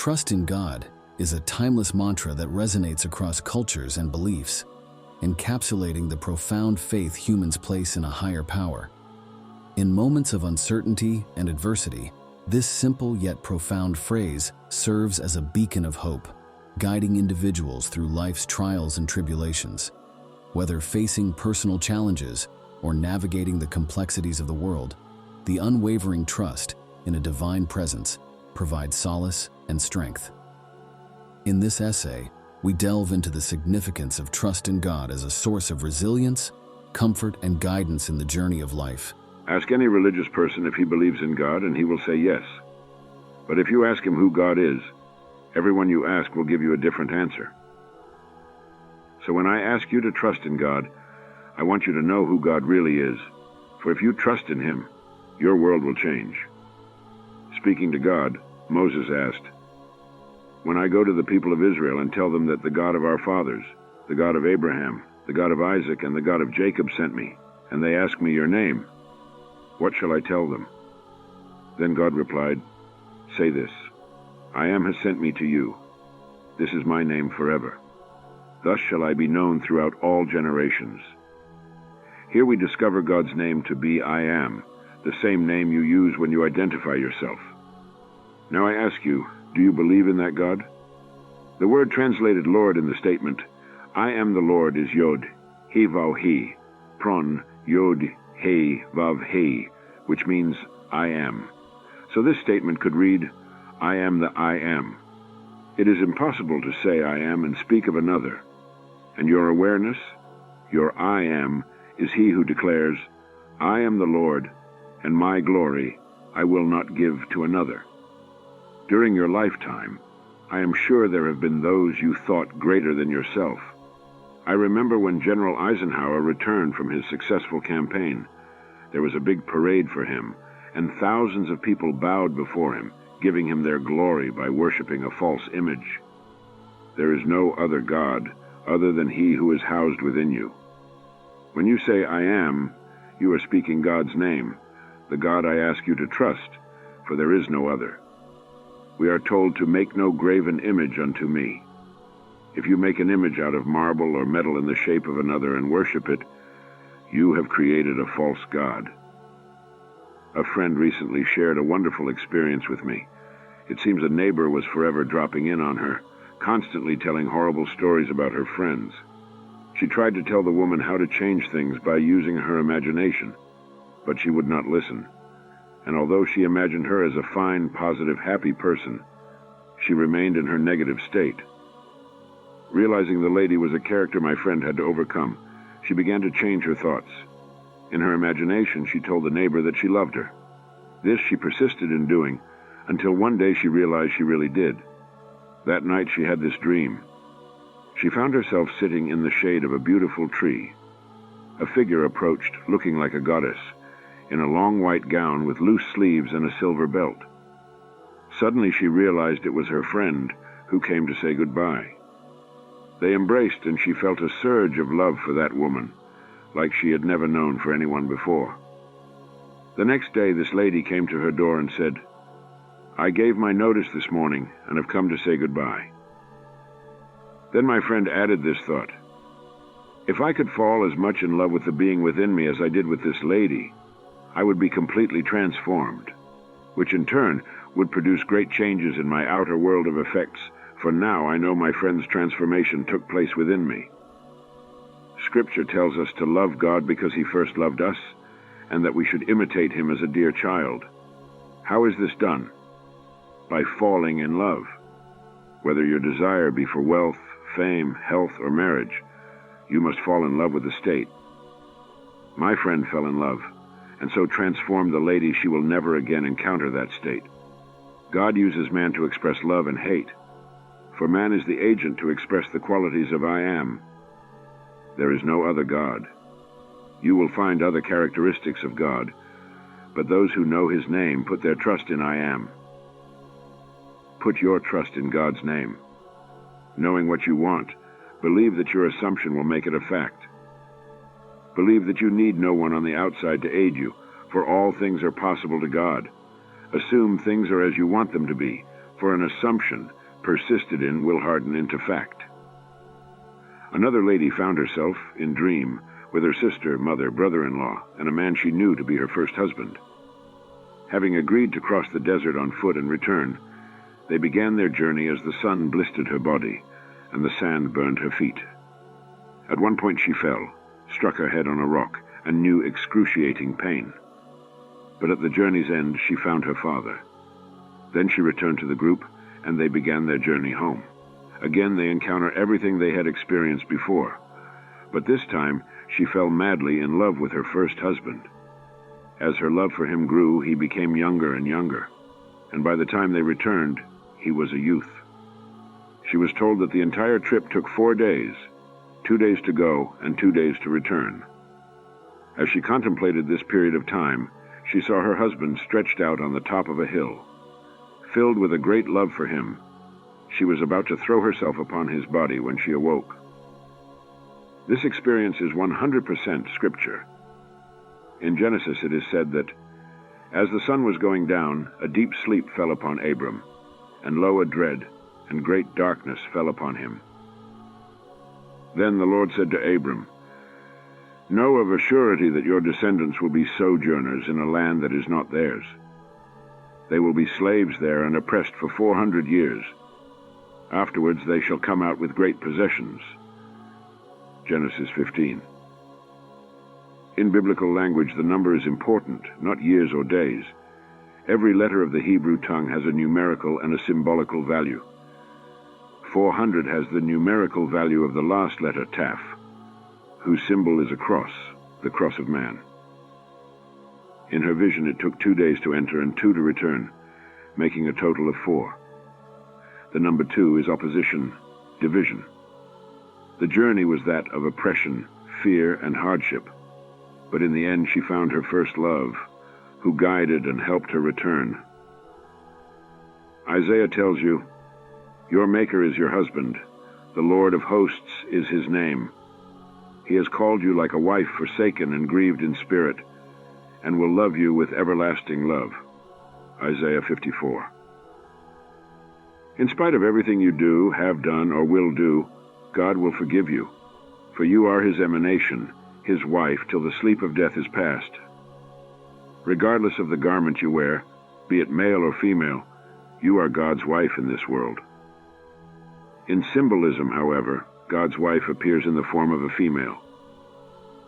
Trust in God is a timeless mantra that resonates across cultures and beliefs, encapsulating the profound faith humans place in a higher power. In moments of uncertainty and adversity, this simple yet profound phrase serves as a beacon of hope, guiding individuals through life's trials and tribulations. Whether facing personal challenges or navigating the complexities of the world, the unwavering trust in a divine presence provides solace and strength. In this essay, we delve into the significance of trust in God as a source of resilience, comfort, and guidance in the journey of life. Ask any religious person if he believes in God, and he will say yes. But if you ask him who God is, everyone you ask will give you a different answer. So when I ask you to trust in God, I want you to know who God really is. For if you trust in him, your world will change. Speaking to God, Moses asked, "When I go to the people of Israel and tell them that the God of our fathers, the God of Abraham, the God of Isaac, and the God of Jacob sent me, and they ask me your name, what shall I tell them?" Then God replied, "Say this, I am has sent me to you. This is my name forever. Thus shall I be known throughout all generations." Here we discover God's name to be I am, the same name you use when you identify yourself. Now I ask you, do you believe in that God? The word translated Lord in the statement, I am the Lord, is Yod, He Vav He, Pron, Yod, He Vav He, which means I am. So this statement could read, I am the I am. It is impossible to say I am and speak of another. And your awareness, your I am, is he who declares, I am the Lord, and my glory I will not give to another. During your lifetime, I am sure there have been those you thought greater than yourself. I remember when General Eisenhower returned from his successful campaign. There was a big parade for him, and thousands of people bowed before him, giving him their glory by worshiping a false image. There is no other God other than he who is housed within you. When you say I am, you are speaking God's name, the God I ask you to trust, for there is no other. We are told to make no graven image unto me. If you make an image out of marble or metal in the shape of another and worship it, you have created a false god. A friend recently shared a wonderful experience with me. It seems a neighbor was forever dropping in on her, constantly telling horrible stories about her friends. She tried to tell the woman how to change things by using her imagination, but she would not listen. And although she imagined her as a fine, positive, happy person, she remained in her negative state. Realizing the lady was a character my friend had to overcome, she began to change her thoughts. In her imagination, she told the neighbor that she loved her. This she persisted in doing, until one day she realized she really did. That night she had this dream. She found herself sitting in the shade of a beautiful tree. A figure approached, looking like a goddess, in a long white gown with loose sleeves and a silver belt. Suddenly she realized it was her friend who came to say goodbye. They embraced, and she felt a surge of love for that woman, like she had never known for anyone before. The next day this lady came to her door and said, I gave my notice this morning and have come to say goodbye. Then my friend added this thought, if I could fall as much in love with the being within me as I did with this lady, I would be completely transformed, which in turn would produce great changes in my outer world of effects, for now I know my friend's transformation took place within me. Scripture tells us to love God because he first loved us, and that we should imitate him as a dear child. How is this done? By falling in love. Whether your desire be for wealth, fame, health, or marriage, you must fall in love with the state. My friend fell in love, and so transformed the lady she will never again encounter that state. God uses man to express love and hate, for man is the agent to express the qualities of I am. There is no other God. You will find other characteristics of God, but those who know his name put their trust in I am. Put your trust in God's name. Knowing what you want, believe that your assumption will make it a fact. Believe that you need no one on the outside to aid you, for all things are possible to God. Assume things are as you want them to be, for an assumption persisted in will harden into fact. Another lady found herself, in dream, with her sister, mother, brother-in-law, and a man she knew to be her first husband. Having agreed to cross the desert on foot and return, they began their journey as the sun blistered her body and the sand burned her feet. At one point she fell, struck her head on a rock, and knew excruciating pain. But at the journey's end she found her father. Then she returned to the group, and they began their journey home. Again they encounter everything they had experienced before, but this time she fell madly in love with her first husband. As her love for him grew, he became younger and younger, and by the time they returned, he was a youth. She was told that the entire trip took 4 days, 2 days to go and 2 days to return. As she contemplated this period of time, she saw her husband stretched out on the top of a hill. Filled with a great love for him, she was about to throw herself upon his body when she awoke. This experience is 100% scripture. In Genesis it is said that, as the sun was going down, a deep sleep fell upon Abram, and lo, a dread, and great darkness fell upon him. Then the Lord said to Abram, "Know of a surety that your descendants will be sojourners in a land that is not theirs. They will be slaves there and oppressed for 400 years. Afterwards they shall come out with great possessions." Genesis 15. In biblical language, the number is important, not years or days. Every letter of the Hebrew tongue has a numerical and a symbolical value. 400 has the numerical value of the last letter, Taf, whose symbol is a cross, the cross of man. In her vision, it took 2 days to enter and 2 to return, making a total of 4. The number 2 is opposition, division. The journey was that of oppression, fear, and hardship, but in the end she found her first love, who guided and helped her return. Isaiah tells you, "Your Maker is your husband, the Lord of hosts is his name. He has called you like a wife forsaken and grieved in spirit, and will love you with everlasting love." Isaiah 54. In spite of everything you do, have done, or will do, God will forgive you, for you are his emanation, his wife, till the sleep of death is past. Regardless of the garment you wear, be it male or female, you are God's wife in this world. In symbolism, however, God's wife appears in the form of a female.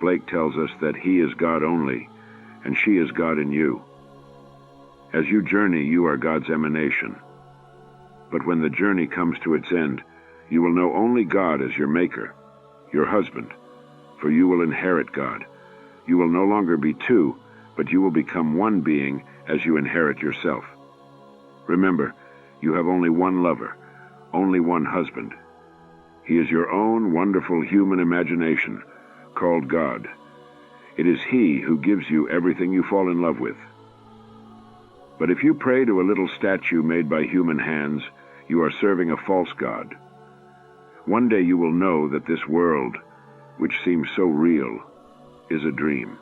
Blake tells us that he is God only, and she is God in you. As you journey, you are God's emanation. But when the journey comes to its end, you will know only God as your Maker, your husband, for you will inherit God. You will no longer be two, but you will become one being as you inherit yourself. Remember, you have only one lover, only one husband. He is your own wonderful human imagination, called God. It is he who gives you everything you fall in love with. But if you pray to a little statue made by human hands, you are serving a false god. One day you will know that this world, which seems so real, is a dream.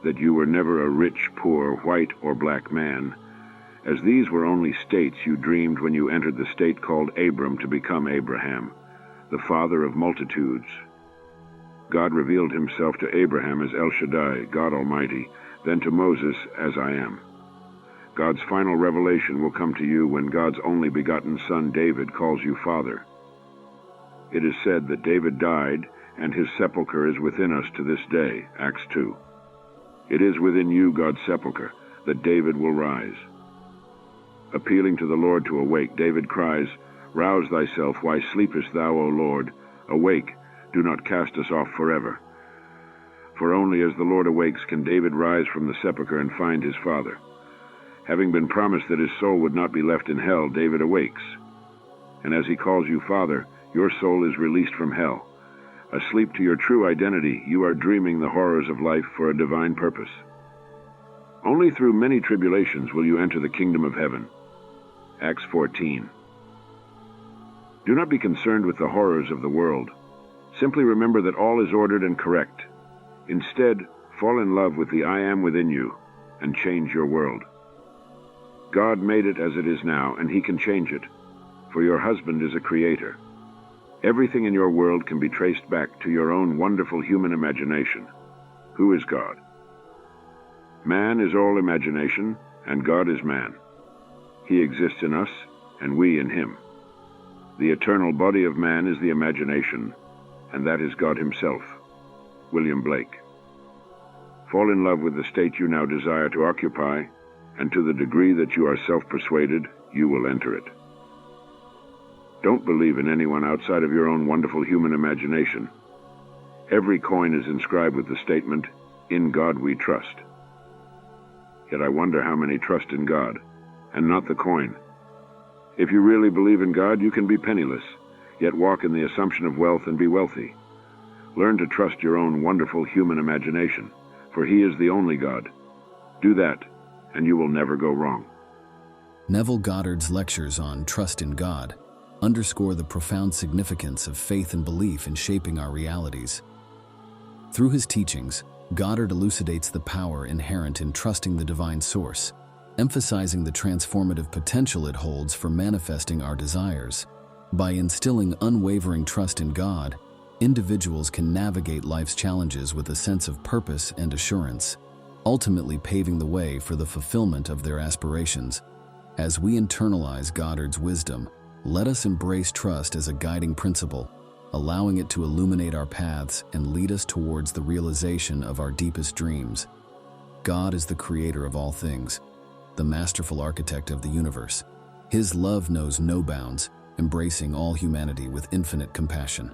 That you were never a rich, poor, white, or black man, as these were only states you dreamed when you entered the state called Abram to become Abraham, the father of multitudes. God revealed himself to Abraham as El Shaddai, God Almighty, then to Moses as I Am. God's final revelation will come to you when God's only begotten son David calls you Father. It is said that David died, and his sepulchre is within us to this day, Acts 2. It is within you, God's sepulchre, that David will rise. Appealing to the Lord to awake, David cries, "Rouse thyself, why sleepest thou, O Lord? Awake, do not cast us off forever." For only as the Lord awakes can David rise from the sepulchre and find his father. Having been promised that his soul would not be left in hell, David awakes. And as he calls you Father, your soul is released from hell. Asleep to your true identity, you are dreaming the horrors of life for a divine purpose. Only through many tribulations will you enter the kingdom of heaven. Acts 14. Do not be concerned with the horrors of the world. Simply remember that all is ordered and correct. Instead, fall in love with the I Am within you and change your world. God made it as it is now, and he can change it, for your husband is a creator. Everything in your world can be traced back to your own wonderful human imagination. Who is God? Man is all imagination, and God is man. He exists in us, and we in him. The eternal body of man is the imagination, and that is God himself. William Blake. Fall in love with the state you now desire to occupy, and to the degree that you are self-persuaded, you will enter it. Don't believe in anyone outside of your own wonderful human imagination. Every coin is inscribed with the statement, "In God we trust." Yet I wonder how many trust in God, and not the coin. If you really believe in God, you can be penniless, yet walk in the assumption of wealth and be wealthy. Learn to trust your own wonderful human imagination, for he is the only God. Do that, and you will never go wrong. Neville Goddard's lectures on trust in God underscore the profound significance of faith and belief in shaping our realities. Through his teachings, Goddard elucidates the power inherent in trusting the divine source, emphasizing the transformative potential it holds for manifesting our desires. By instilling unwavering trust in God, individuals can navigate life's challenges with a sense of purpose and assurance, ultimately paving the way for the fulfillment of their aspirations. As we internalize Goddard's wisdom, let us embrace trust as a guiding principle, allowing it to illuminate our paths and lead us towards the realization of our deepest dreams. God is the creator of all things, the masterful architect of the universe. His love knows no bounds, embracing all humanity with infinite compassion.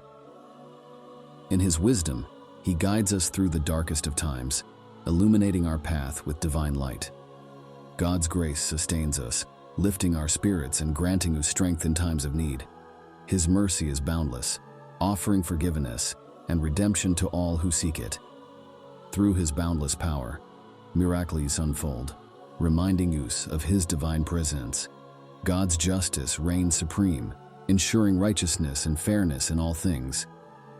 In his wisdom, he guides us through the darkest of times, illuminating our path with divine light. God's grace sustains us, lifting our spirits and granting us strength in times of need. His mercy is boundless, offering forgiveness and redemption to all who seek it. Through his boundless power, miracles unfold, reminding us of his divine presence. God's justice reigns supreme, ensuring righteousness and fairness in all things.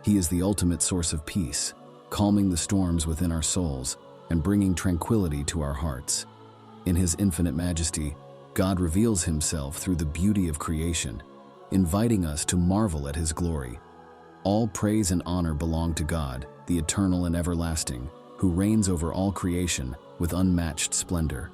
He is the ultimate source of peace, calming the storms within our souls and bringing tranquility to our hearts. In his infinite majesty, God reveals himself through the beauty of creation, inviting us to marvel at his glory. All praise and honor belong to God, the eternal and everlasting, who reigns over all creation with unmatched splendor.